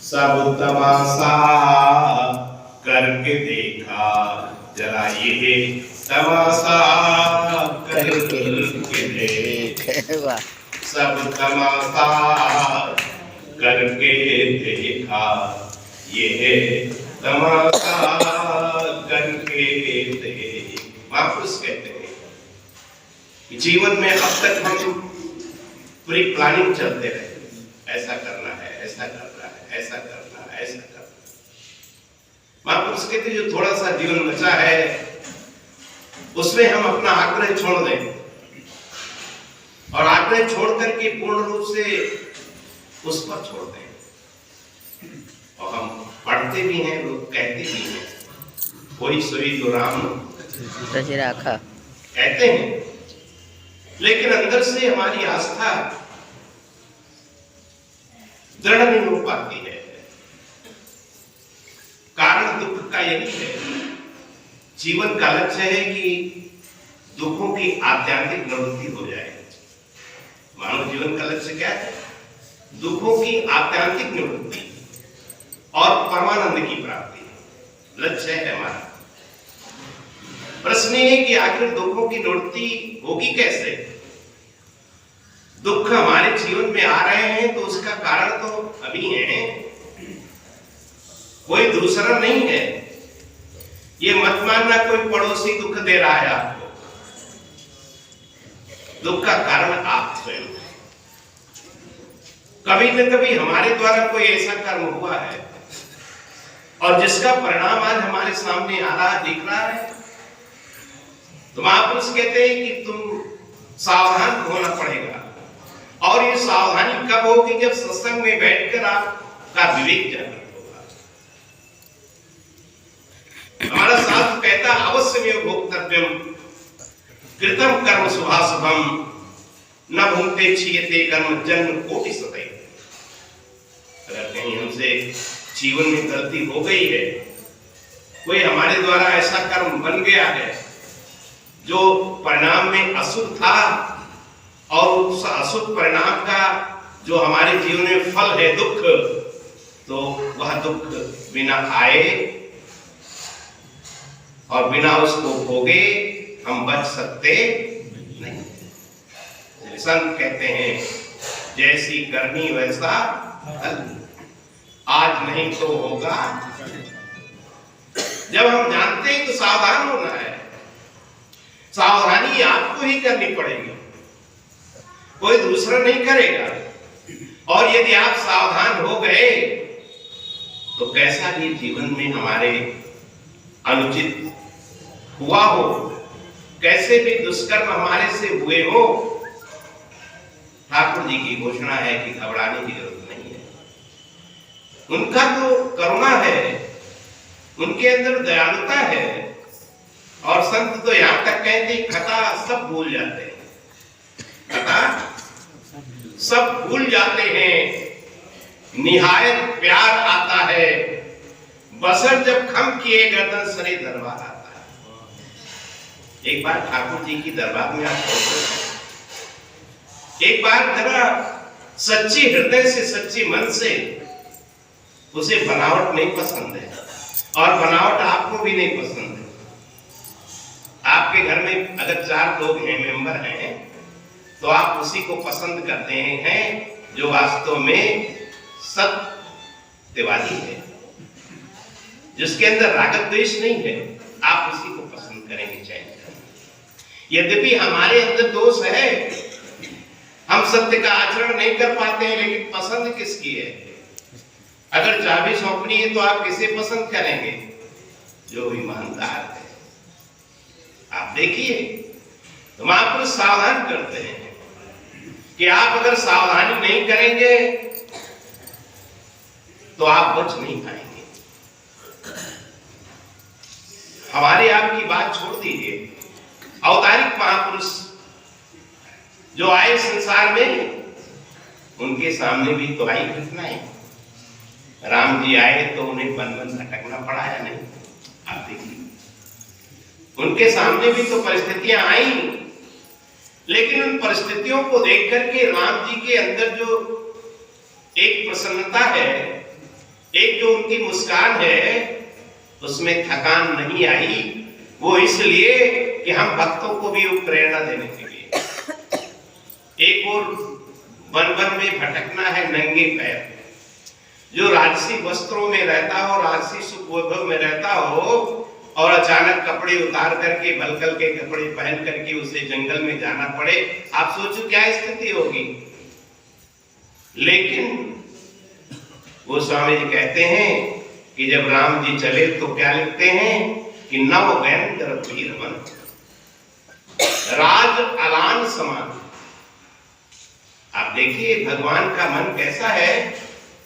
सब तमाशा करके देखा, जरा ये तमाशा करके देख। सब तमाशा करके देखा, ये तमाशा करके देख। महापुरुष कहते हैं कि जीवन में अब तक हम पूरी प्लानिंग चलते रहे, ऐसा करना है, ऐसा करना है, ऐसा करना है, ऐसा करना है। महापुरुष कहते हैं जो थोड़ा सा जीवन बचा है उसमें हम अपना आग्रह छोड़ दें और आग्रह छोड़ करके पूर्ण रूप से उस पर छोड़ दें। और हम पढ़ते भी हैं, लोग कहते भी हैं, कोई सोई तो राम रखा कहते हैं, लेकिन अंदर से हमारी आस्था दृढ़ नहीं हो पाती है। कारण दुख का यही है। जीवन का लक्ष्य है कि दुखों की आध्यात्मिक निवृत्ति हो जाए। मानव जीवन का लक्ष्य क्या है? दुखों की आध्यात्मिक निवृत्ति और परमानंद की प्राप्ति लक्ष्य है हमारा। प्रश्न है कि आखिर दुखों की निवृत्ति होगी कैसे? दुख हमारे जीवन में आ रहे हैं तो उसका कारण तो अभी है, कोई दूसरा नहीं है। ये मत मानना कोई पड़ोसी दुख दे रहा है आपको। दुख का कारण आप स्वयं। कभी न कभी हमारे द्वारा कोई ऐसा कर्म हुआ है और जिसका परिणाम आज हमारे सामने आ रहा, दिख रहा है। तो महापुरुष कहते हैं कि तुम सावधान होना पड़ेगा। और ये सावधानी कब होगी? जब सत्संग में बैठकर आपका विवेक जागृत होगा। हमारा शास्त्र कहता अवश्यमेव भोक्तव्यम कृतम कर्म शुभाशुभम न भुंक्ते क्षीयते कर्म जन्म कोटि सदैव। अगर कहीं हमसे जीवन में गलती हो गई है, कोई हमारे द्वारा ऐसा कर्म बन गया है जो परिणाम में अशुभ था और उस अशुभ परिणाम का जो हमारे जीवन में फल है दुख, तो वह दुख बिना आए और बिना उसको भोगे हम बच सकते नहीं। संत कहते हैं जैसी करनी वैसा फल, आज नहीं तो होगा। जब हम जानते हैं तो सावधान होना है। सावधानी आपको ही करनी पड़ेगी, कोई दूसरा नहीं करेगा। और यदि आप सावधान हो गए तो कैसा भी जीवन में हमारे अनुचित हुआ हो, कैसे भी दुष्कर्म हमारे से हुए हो, ठाकुर जी की घोषणा है कि घबराने की जरूरत नहीं है। उनका तो करुणा है, उनके अंदर दयालुता है। और संत तो यहां तक कहते खता सब भूल जाते हैं, खता सब भूल जाते हैं। निहायत प्यार आता है, बसर जब खम किए गर्दन सरे दरबार आता है। एक बार ठाकुर जी की दरबार में आप एक बार जरा सच्ची हृदय से, सच्ची मन से, उसे बनावट नहीं पसंद है और बनावट आपको भी नहीं पसंद है। आपके घर में अगर 4 लोग हैं, मेंबर हैं, तो आप उसी को पसंद करते हैं जो वास्तव में सत्यवादी है, जिसके अंदर राग द्वेष नहीं है। आप उसी को पसंद करेंगे, चयन करेंगे। यद्यपि हमारे अंदर दोष है, हम सत्य का आचरण नहीं कर पाते हैं, लेकिन पसंद किसकी है? अगर चाबी सौंपनी है तो आप किसे पसंद करेंगे? जो ईमानदार है। आप देखिए, तो महापुरुष सावधान करते हैं कि आप अगर सावधानी नहीं करेंगे तो आप बच नहीं पाएंगे। हमारी आपकी बात छोड़ दीजिए, अवतारिक महापुरुष जो आए संसार में, उनके सामने भी तो आई घटनाएं। राम जी आए तो उन्हें वन वन भटकना पड़ा या नहीं? आप देखिए, उनके सामने भी तो परिस्थितियां आई, लेकिन उन परिस्थितियों को देख करके राम जी के अंदर जो एक प्रसन्नता है, एक जो उनकी मुस्कान है उसमें थकान नहीं आई, वो इसलिए कि हम भक्तों को भी प्रेरणा देने के लिए। एक और वन वन में भटकना है नंगे पैर, जो राजसी वस्त्रों में रहता हो, राजसी सुख वैभव में रहता हो और अचानक कपड़े उतार करके भलकल के कपड़े पहन करके उसे जंगल में जाना पड़े, आप सोचो क्या स्थिति होगी। लेकिन वो स्वामी जी कहते हैं कि जब राम जी चले तो क्या लिखते हैं कि नव वेंद्र वीर मन राज अलान समान। आप देखिए भगवान का मन कैसा है।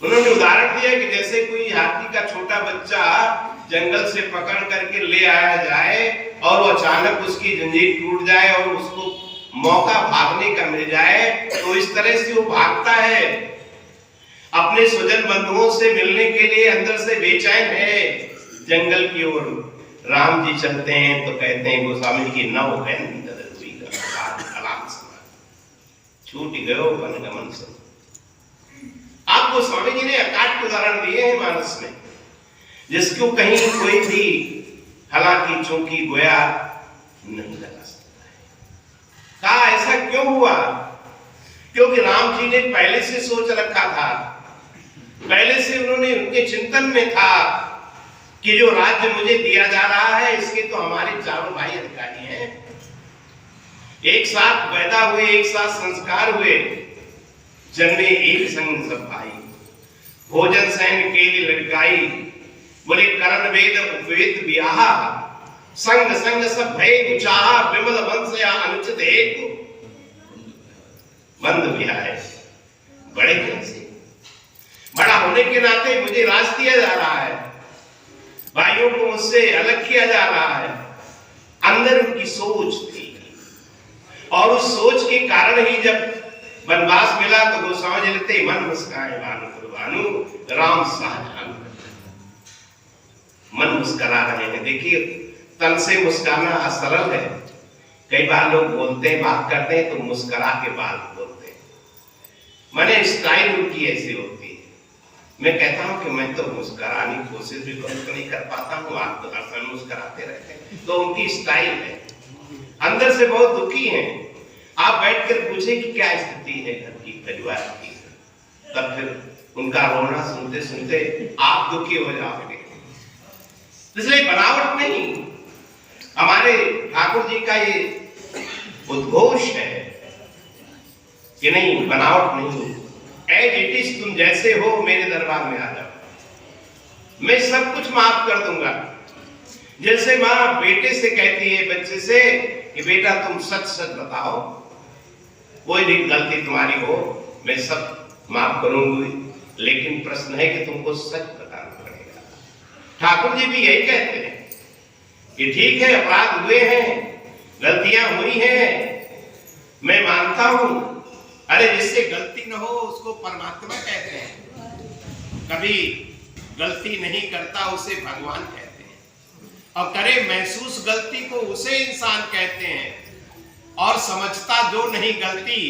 उन्होंने उदाहरण दिया कि जैसे कोई हाथी का छोटा बच्चा जंगल से पकड़ करके ले आया जाए और वो अचानक उसकी जंजीर टूट जाए और उसको मौका भागने का मिल जाए, तो इस तरह से वो भागता है, अपने स्वजन बंधुओं से मिलने के लिए अंदर से बेचैन है जंगल की ओर। राम जी चलते हैं तो कहते हैं गोस्वामी जी की नव छूट गयो वन गमन सब। आपको स्वामी जी ने अकाट उदाहरण दिए हैं मानस में, जिसको कहीं कोई भी हालांकि चौकी गोया नहीं लगा सकता है। कहा ऐसा क्यों हुआ? क्योंकि राम जी ने पहले से सोच रखा था, पहले से उन्होंने उनके चिंतन में था कि जो राज्य मुझे दिया जा रहा है इसके तो हमारे चारों भाई अधिकारी हैं, एक साथ पैदा हुए, एक साथ संस्कार हुए, जन्मे एक संग सब भाई, भोजन सैन के लिए लड़काई, बोले करण वेद उपवेद ब्याह, संग संग सब भय उचाहा, विमल वंश या अनुचित एक बंद ब्याह है। बड़े कैसे बड़ा होने के नाते मुझे राज दिया जा रहा है, भाइयों को मुझसे अलग किया जा रहा है। अंदर उनकी सोच थी और उस सोच के कारण ही जब वनवास मिला तो गोस्वामी जी लिखते मन मुस्काए भानु राम साहब, मन मुस्करा रहे हैं। देखिए तन से मुस्काना सरल है, कई बार लोग बोलते हैं बात करते हैं तो मुस्करा के बाद बोलते हैं, माने स्टाइल उनकी ऐसी होती है। मैं कहता हूं कि मैं तो मुस्कुराने की कोशिश भी नहीं कर पाता हूं, आप तो हर समय मुस्कुराते रहते हैं, तो उनकी स्टाइल है। अंदर से बहुत दुखी हैं। आप बैठकर पूछे कि क्या स्थिति है घर की, परिवार की, तब फिर उनका रोना सुनते सुनते आप दुखी हो जाओगे। इसलिए बनावट नहीं, हमारे ठाकुर जी का ये उद्घोष है कि नहीं बनावट नहीं, एज इट इज, तुम जैसे हो मेरे दरबार में आ जाओ, मैं सब कुछ माफ कर दूंगा। जैसे माँ बेटे से कहती है बच्चे से कि बेटा तुम सच सच बताओ, कोई भी गलती तुम्हारी हो मैं सब माफ करूंगी, लेकिन प्रश्न है कि तुमको सच बताना पड़ेगा। ठाकुर जी भी यही कहते हैं कि ठीक है अपराध हुए हैं, गलतियां हुई हैं, मैं मानता हूं। अरे जिससे गलती न हो उसको परमात्मा कहते हैं, कभी गलती नहीं करता उसे भगवान कहते हैं, और करे महसूस गलती को उसे इंसान कहते हैं, और समझता जो नहीं गलती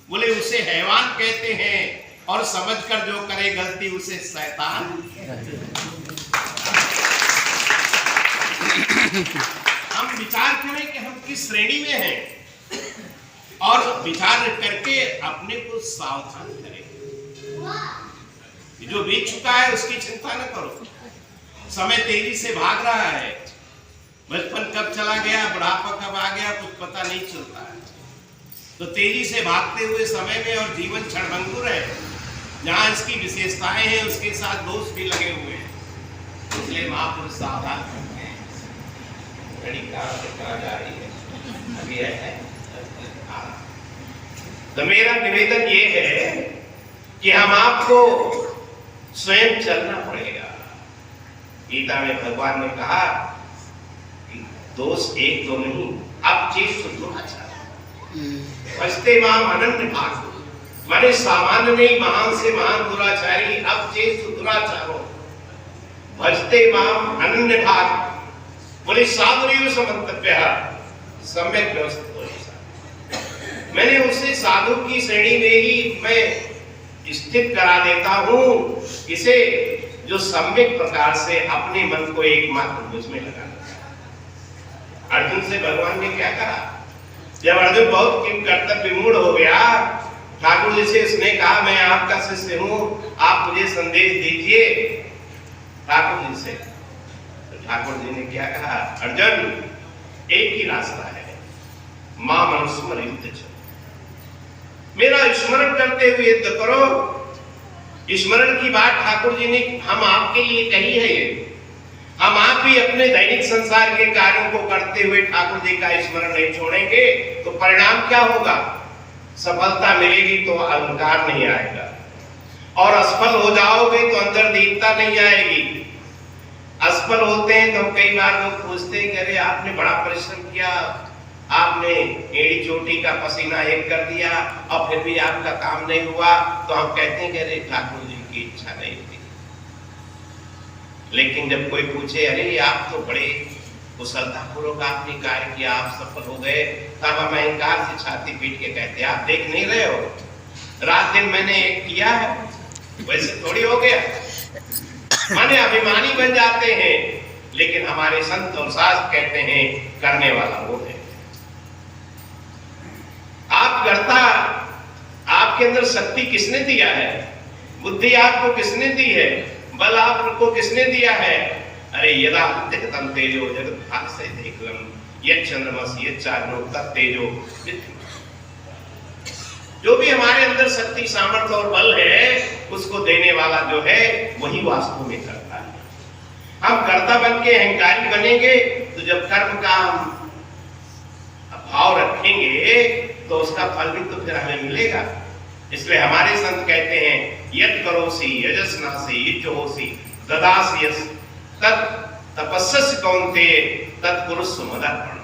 बोले उसे हैवान कहते हैं, और समझकर जो करे गलती उसे शैतान। हम विचार करें कि हम किस श्रेणी में हैं और विचार करके अपने को सावधान करें। जो बीत चुका है उसकी चिंता न करो, समय तेजी से भाग रहा है, बचपन कब चला गया बुढ़ापा कब आ गया कुछ पता नहीं चलता है। तो तेजी से भागते हुए समय में और जीवन क्षणभंगुर है, जहां इसकी विशेषताएं हैं उसके साथ दोष भी लगे हुए हैं, इसलिए महापुरुष सावधान करते हैं। घड़ी कहाँ जा रही है, अभी है। तो मेरा निवेदन ये है कि हम आपको स्वयं चलना पड़ेगा। गीता में भगवान ने कहा कि दोष एक दो नहीं, अब चीज दुराचार बचते माम अनन्य भाग, माने सामान्य नहीं महान से महान दुराचारी, अब चेत दुराचारो भजते माम अनन्य भाग, बोले साधु समन्तव्य सम्यक व्यवस्थित हो। मैंने उसे साधु की श्रेणी में ही मैं स्थित करा देता हूं, इसे जो सम्यक प्रकार से अपने मन को एकमात्र मुझ में लगाना। अर्जुन से भगवान ने क्या कहा? जब अर्जुन बहुत कर्तव्य विमूढ़ हो गया, ठाकुर जी से उसने कहा मैं आपका शिष्य हूं, आप मुझे संदेश दीजिए ठाकुर जी से। तो ठाकुर जी ने क्या कहा? अर्जुन, एक ही रास्ता है, मां मनुस्मृत च, मेरा स्मरण करते हुए युद्ध करो। स्मरण की बात ठाकुर जी ने हम आपके लिए कही है। ये हम आप भी अपने दैनिक संसार के कार्यों को करते हुए ठाकुर जी का स्मरण नहीं छोड़ेंगे तो परिणाम क्या होगा? सफलता मिलेगी तो अहंकार नहीं आएगा, और असफल हो जाओगे तो अंदर दीनता नहीं आएगी। असफल होते हैं तो कई बार लोग पूछते हैं कि अरे आपने बड़ा परिश्रम किया, आपने एड़ी चोटी का पसीना एक कर दिया और फिर भी आपका काम नहीं हुआ, तो हम कहते हैं कि अरे ठाकुर जी की इच्छा नहीं थी। लेकिन जब कोई पूछे अरे आप तो बड़े कुशलतापूर्वक आपने कार्य किया, आप सफल हो गए, तब हम अहंकार से छाती पीट के कहते हैं आप देख नहीं रहे हो, रात दिन मैंने एक किया है, वैसे थोड़ी हो गया। माने अभिमानी बन जाते हैं, लेकिन हमारे संत और शास्त्र कहते हैं करने वाला वो है। आप करता, आपके अंदर शक्ति किसने दिया है? बुद्धि आपको किसने दी है? बल आपको किसने दिया है? अरे यदा तम तेजो जगत भास्य देखलम यत् चंद्रमस यत् चाग्नो तत् तेजो। जो भी हमारे अंदर शक्ति सामर्थ्य और बल है उसको देने वाला जो है वही वास्तव में करता है। हम कर्ता बन के अहंकारी बनेंगे तो जब कर्म का भाव रखेंगे तो उसका फल भी तो फिर हमें मिलेगा। इसलिए हमारे संत कहते हैं यत् करोसि यजस्नासि युज्योसि ददासि यस् तत् तपस्सि कौन्तेय तत्पुरुष मदर्पण।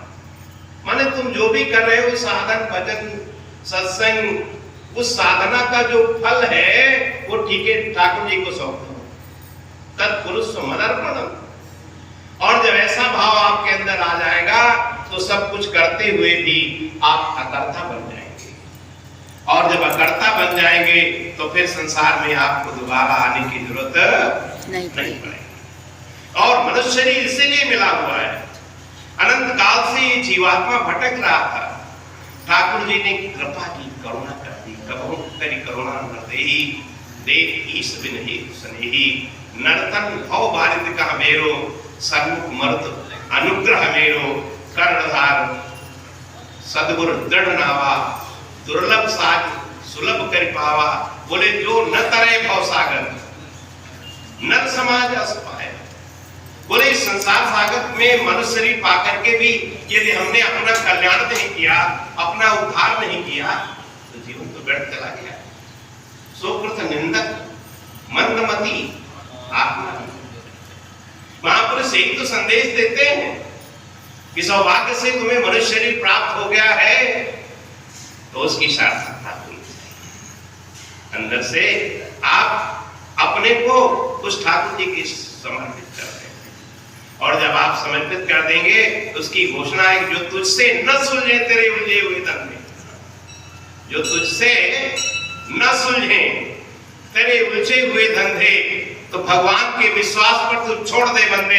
माने तुम जो भी कर रहे हो साधन भजन सत्संग, उस साधना का जो फल है वो ठीक है ठाकुर जी को सौंप दो, तत्पुरुष मदर्पण। और जब ऐसा भाव आपके अंदर आ जाएगा तो सब कुछ करते हुए भी आप अकर्ता बन जाएंगे, और जब अकर्ता बन जाएंगे तो फिर संसार में आपको दोबारा आने की जरूरत नहीं पड़ेगी। और मनुष्य शरीर इसीलिए मिला हुआ है, अनंत काल से जीवात्मा भटक रहा था, ठाकुर जी ने कृपा की, करुणा कर दी। कबहू करी करुणा नरदेही देख ईश बिनहि सनेही नरतन भव बारिद कह मेरो सन्मुख मर्द अनुग्रह मेरो कर्णधार सद्गुरु दृढ़ नावा दुर्लभ साज सुलभ कर पावा। बोले जो न तरे भव सागर नर समाज असपाए। बोले इस संसार सागर में मनुष्य शरीर पाकर के भी यदि हमने अपना कल्याण नहीं किया, अपना उद्धार नहीं किया तो जीवन तो व्यर्थ चला गया। सोकृत निंदक मंदमती आत्मा। महापुरुष एक तो संदेश देते हैं कि सौभाग्य से तुम्हें मनुष्य शरीर प्राप्त हो गया है तो उसकी सार्थकता हुई। अंदर से आप अपने को उस ठाकुर जी की समर्पित कर देंगे, और जब आप समर्पित कर देंगे तो उसकी घोषणा है जो तुझसे न सुलझे तेरे उलझे हुए धंधे, जो तुझसे न सुलझे तेरे उलझे हुए धंधे, तो भगवान के विश्वास पर तू छोड़ दे बंदे,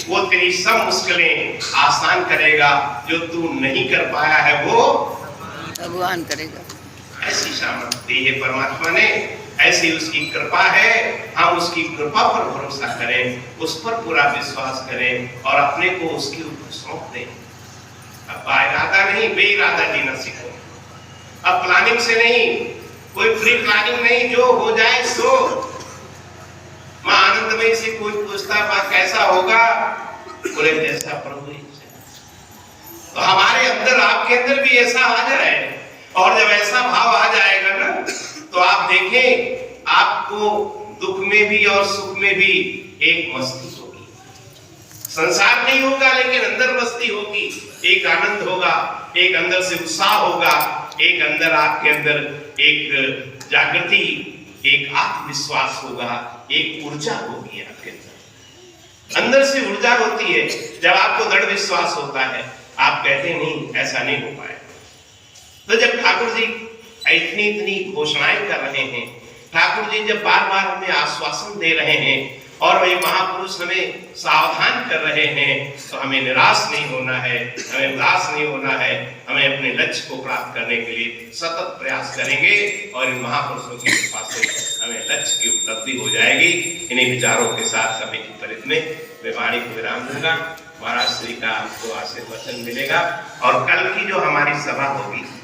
वो तेरी सब मुश्किलें आसान करेगा। जो तू नहीं कर पाया है वो भगवान करेगा। ऐसी सामर्थ्य दी है परमात्मा ने, ऐसी उसकी कृपा है। हम उसकी कृपा पर भरोसा करें, उस पर पूरा विश्वास करें और अपने को उसके ऊपर सौंप दें। अब इरादा नहीं, बेइरादा जीना सीखो। अब प्लानिंग से नहीं, कोई प्री प्लानिंग नहीं, जो हो जाए सो। मां आनंदमयी से कोई पूछता मां कैसा होगा, बोले जैसा प्रभु इच्छा। तो हमारे अंदर, आपके अंदर भी ऐसा आ जाए, और जब ऐसा भाव आ जाएगा ना तो आप देखें आपको दुख में भी और सुख में भी एक मस्ती होगी। संसार नहीं होगा लेकिन अंदर मस्ती होगी, एक आनंद होगा, एक अंदर से उत्साह होगा, एक अंदर आपके अंदर एक जागृति, एक आत्मविश्वास होगा, एक ऊर्जा होगी आपके अंदर से ऊर्जा होती है। जब आपको दृढ़ विश्वास होता है आप कहते नहीं ऐसा नहीं हो पाएगा। तो जब ठाकुर जी इतनी घोषणाएं कर रहे हैं, ठाकुर जी जब बार बार हमें आश्वासन दे रहे हैं और वही महापुरुष हमें सावधान कर रहे हैं, तो हमें निराश नहीं होना है, हमें उदास नहीं होना है। हमें अपने लक्ष्य को प्राप्त करने के लिए सतत प्रयास करेंगे और इन महापुरुषों की कृपा से हमें लक्ष्य की उपलब्धि हो जाएगी। इन्हीं विचारों के साथ समय की परिधि में मैं वाणी को विराम दूंगा। महाराज श्री का आपको आशीर्वचन मिलेगा और कल की जो हमारी सभा होगी